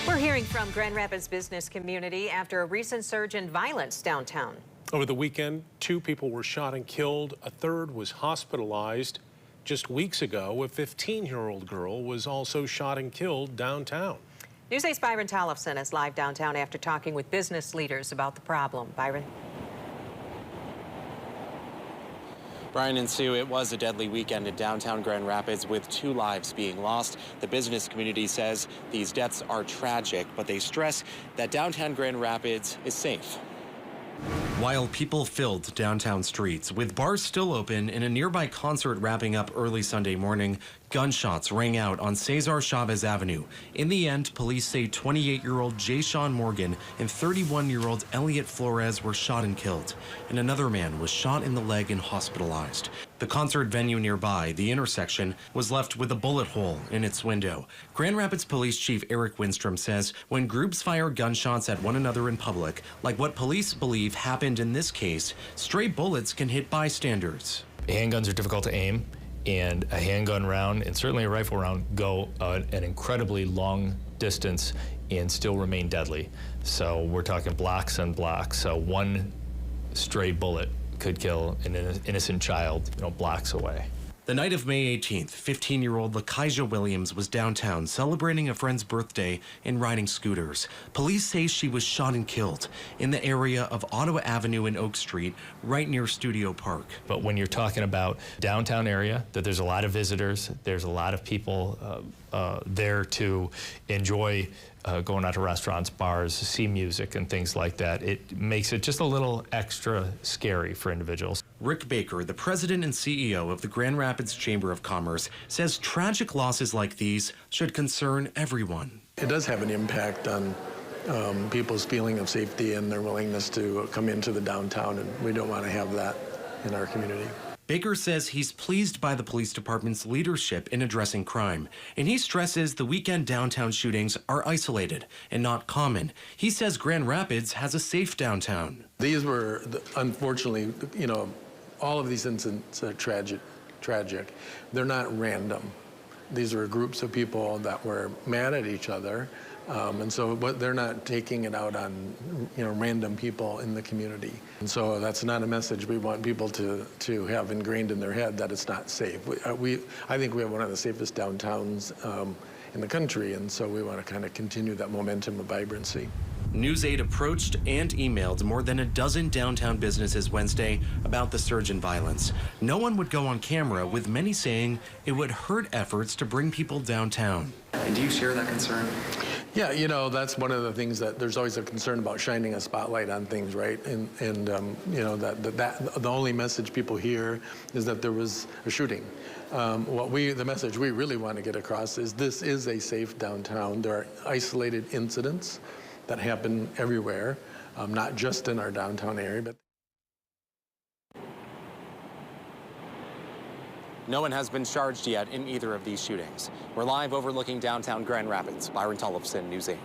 We're hearing from Grand Rapids business community after a recent surge in violence downtown. Over the weekend, 2 people were shot and killed. A third was hospitalized. Just weeks ago, a 15-year-old girl was also shot and killed downtown. News 8's Byron Tollefson is live downtown after talking with business leaders about the problem. Byron. Brian and Sue, it was a deadly weekend in downtown Grand Rapids with 2 lives being lost. The business community says these deaths are tragic, but they stress that downtown Grand Rapids is safe. While people filled downtown streets, with bars still open and a nearby concert wrapping up early Sunday morning, gunshots rang out on Cesar Chavez Avenue. In the end, police say 28-year-old Jayshawn Morgan and 31-year-old Elliot Flores were shot and killed, and another man was shot in the leg and hospitalized. The concert venue nearby, the intersection, was left with a bullet hole in its window. Grand Rapids Police Chief Eric Winstrom says when groups fire gunshots at one another in public, like what police believe happened in this case, stray bullets can hit bystanders. Handguns are difficult to aim, and a handgun round, and certainly a rifle round, go an incredibly long distance and still remain deadly. So we're talking blocks and blocks. So one stray bullet could kill an innocent child, blocks away. The night of May 18th, 15-year-old Lakeisha Williams was downtown celebrating a friend's birthday and riding scooters. Police say she was shot and killed in the area of Ottawa Avenue and Oak Street, right near Studio Park. But when you're talking about downtown area, that there's a lot of visitors, there's a lot of people there to enjoy going out to restaurants, bars, see music and things like that, it makes it just a little extra scary for individuals. Rick Baker, the president and CEO of the Grand Rapids Chamber of Commerce, says tragic losses like these should concern everyone. It does have an impact on people's feeling of safety and their willingness to come into the downtown, and we don't want to have that in our community. Baker says he's pleased by the police department's leadership in addressing crime, and he stresses the weekend downtown shootings are isolated and not common. He says Grand Rapids has a safe downtown. These were, unfortunately, all of these incidents are tragic. They're not random. These were groups of people that were mad at each other, but they're not taking it out on random people in the community. And so that's not a message we want people to have ingrained in their head, that it's not safe. I think we have one of the safest downtowns in the country, and so we want to kind of continue that momentum of vibrancy. News 8 approached and emailed more than a dozen downtown businesses Wednesday about the surge in violence. No one would go on camera, with many saying it would hurt efforts to bring people downtown. And do you share that concern? Yeah, that's one of the things that there's always a concern about, shining a spotlight on things, right? And the only message people hear is that there was a shooting. The message we really want to get across is this is a safe downtown. There are isolated incidents that happen everywhere, not just in our downtown area, but. No one has been charged yet in either of these shootings. We're live overlooking downtown Grand Rapids. Byron Tollefson, News 8.